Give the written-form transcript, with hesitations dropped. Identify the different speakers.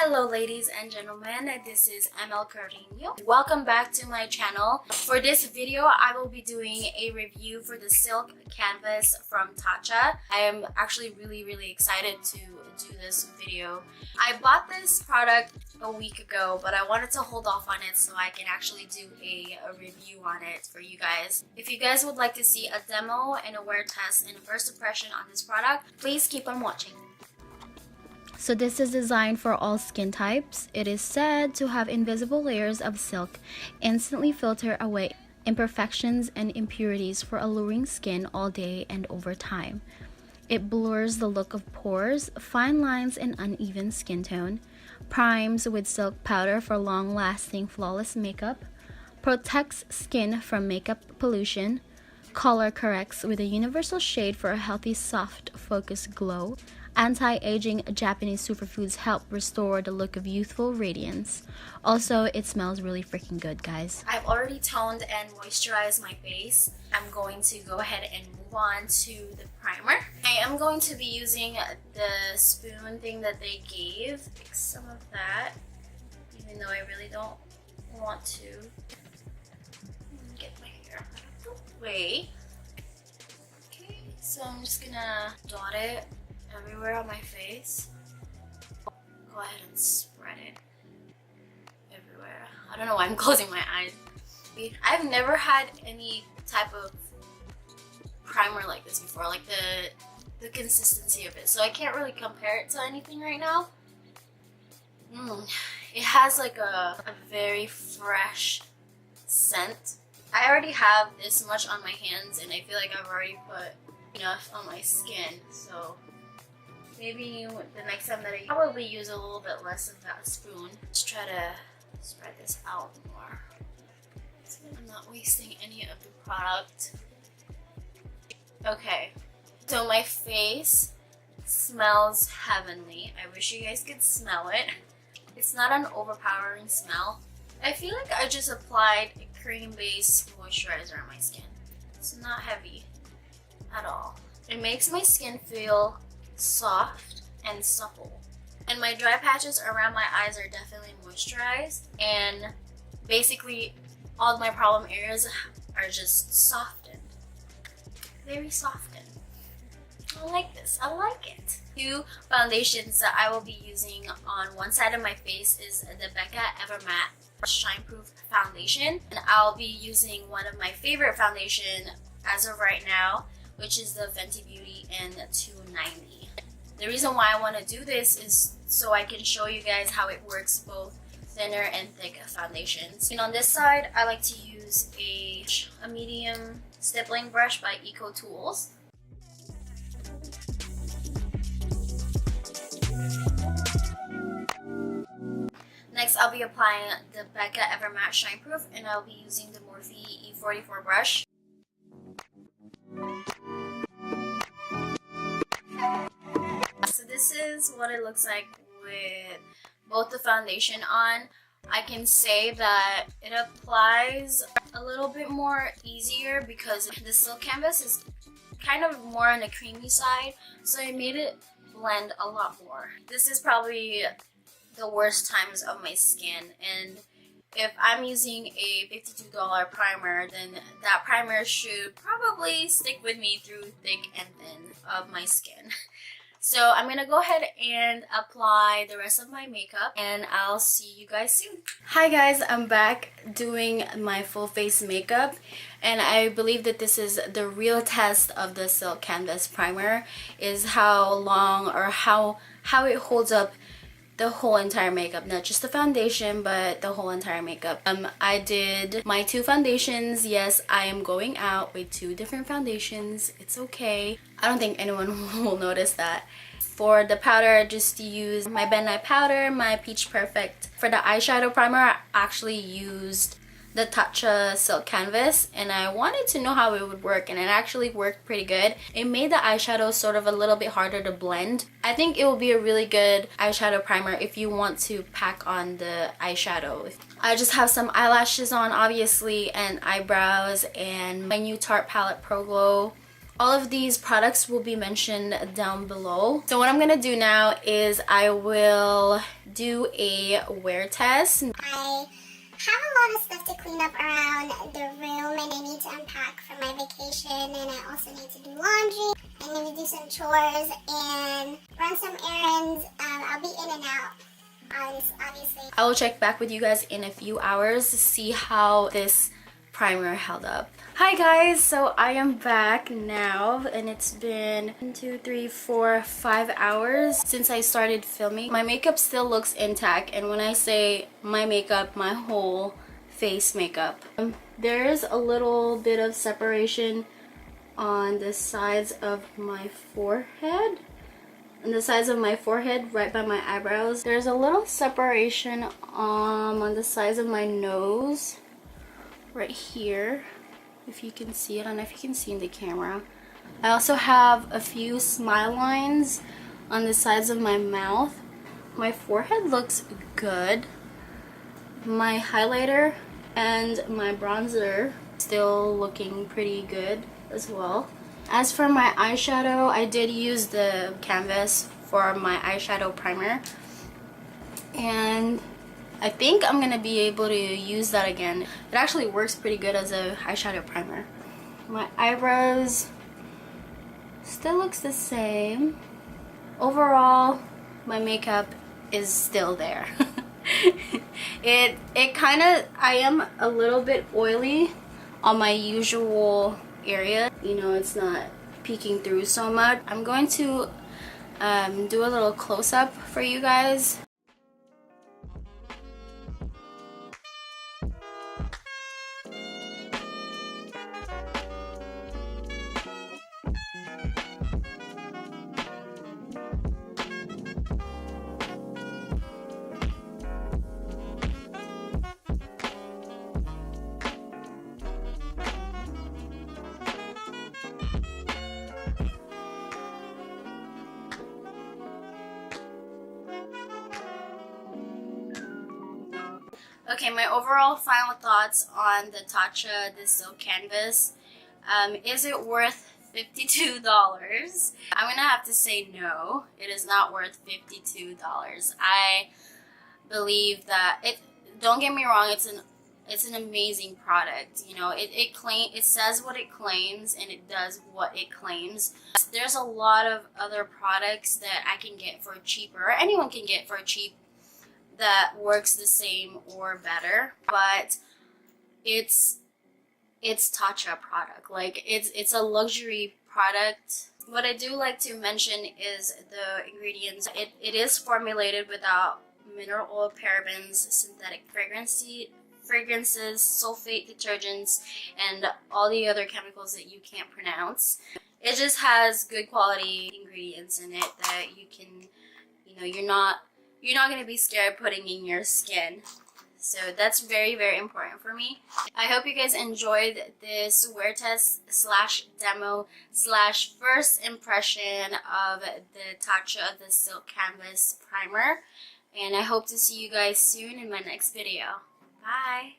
Speaker 1: Hello ladies and gentlemen, this is Emelcarinyo. Welcome back to my channel. For this video, I will be doing a review for the silk canvas from TATCHA. I am actually really excited to do this video. I bought this product a week ago, but I wanted to hold off on it so I can actually do a review on it for you guys. If you guys would like to see a demo and a wear test and a first impression on this product, please keep on watching.
Speaker 2: So this is designed for all skin types. It is said to have invisible layers of silk instantly filter away imperfections and impurities for alluring skin all day and over time. It blurs the look of pores, fine lines, and uneven skin tone, primes with silk powder for long-lasting flawless makeup, protects skin from makeup pollution, color corrects with a universal shade for a healthy, soft, focused glow. Anti-aging Japanese superfoods help restore the look of youthful radiance. Also, it smells really freaking good, guys.
Speaker 1: I've already toned and moisturized my face. I'm going to go ahead and move on to the primer. I am going to be using the spoon thing that they gave. Take some of that, even though I really don't want to. Get my hair out of the way. Okay, so I'm just gonna dot it everywhere on my face. Go ahead and spread it everywhere. I don't know why I'm closing my eyes. I've never had any type of primer like this before, like the consistency of it, so I can't really compare it to anything right now. It has like a very fresh scent. I already have this much on my hands and I feel like I've already put enough on my skin, so maybe the next time that I probably use a little bit less of that spoon. Let's try to spread this out more so I'm not wasting any of the product. Okay, so my face smells heavenly. I wish you guys could smell it. It's not an overpowering smell. I feel like I just applied a cream-based moisturizer on my skin. It's not heavy at all. It makes my skin feel soft and supple, and my dry patches around my eyes are definitely moisturized, and basically all of my problem areas are just softened, very softened. I like this. I like it. Two foundations that I will be using on one side of my face is the Becca Evermatte Shine Proof Foundation, and I'll be using one of my favorite foundation as of right now, which is the Fenty Beauty in 290. The reason why I want to do this is so I can show you guys how it works both thinner and thick foundations. And on this side, I like to use a medium stippling brush by Eco Tools. Next, I'll be applying the Becca Evermatte Shine Proof, and I'll be using the Morphe E44 brush. So this is what it looks like with both the foundation on. I can say that it applies a little bit more easier because the silk canvas is kind of more on the creamy side, so it made it blend a lot more. This is probably the worst times of my skin, and if I'm using a $52 primer, then that primer should probably stick with me through thick and thin of my skin. So I'm gonna go ahead and apply the rest of my makeup, and I'll see you guys soon. Hi guys, I'm back doing my full face makeup, and I believe that this is the real test of the silk canvas primer, is how long or how it holds up the whole entire makeup, not just the foundation but the whole entire makeup. I did my two foundations. Yes, I am going out with two different foundations. It's okay. I don't think anyone will notice that. For the powder, I just used my Benai powder, my Peach Perfect. For the eyeshadow primer, I actually used the TATCHA silk canvas, and I wanted to know how it would work, and it actually worked pretty good. It made the eyeshadow sort of a little bit harder to blend. I think it will be a really good eyeshadow primer if you want to pack on the eyeshadow. I just have some eyelashes on, obviously, and eyebrows, and my new Tarte Pro Glow All of these products will be mentioned down below. So what I'm gonna do now is I will do a wear test.
Speaker 3: I have a lot of stuff to clean up around the room, and I need to unpack for my vacation, and I also need to do laundry. I need to do some chores and run some errands. I'll be in and out, obviously.
Speaker 1: I will check back with you guys in a few hours to see how this primer held up. Hi guys, so I am back now, and it's been 1, 2, 3, 4, 5 hours since I started filming. My makeup still looks intact, and when I say my makeup, my whole face makeup. There's a little bit of separation on the sides of my forehead. On the sides of my forehead, right by my eyebrows. There's a little separation on the sides of my nose, right here, if you can see it. I don't know if you can see in the camera. I also have a few smile lines on the sides of my mouth. My forehead looks good. My highlighter and my bronzer still looking pretty good as well. As for my eyeshadow, I did use the canvas for my eyeshadow primer, and I think I'm gonna be able to use that again. It actually works pretty good as a eyeshadow primer. My eyebrows still looks the same. Overall, my makeup is still there. It kind of, I am a little bit oily on my usual area. You know, it's not peeking through so much. I'm going to do a little close-up for you guys. Okay, my overall final thoughts on the TATCHA, the silk canvas. Is it worth $52? I'm gonna have to say no. It is not worth $52. I believe that it. Don't get me wrong. It's an amazing product. You know, it says what it claims, and it does what it claims. There's a lot of other products that I can get for cheaper, or anyone can get for cheap, that works the same or better, but it's TATCHA product. Like, it's a luxury product. What I do like to mention is the ingredients. It is formulated without mineral oil, parabens, synthetic fragrances, sulfate detergents, and all the other chemicals that you can't pronounce. It just has good quality ingredients in it that you can, you know, you're not going to be scared putting in your skin. So that's very, very important for me. I hope you guys enjoyed this wear test / demo / first impression of the TATCHA, the silk canvas primer. And I hope to see you guys soon in my next video. Bye!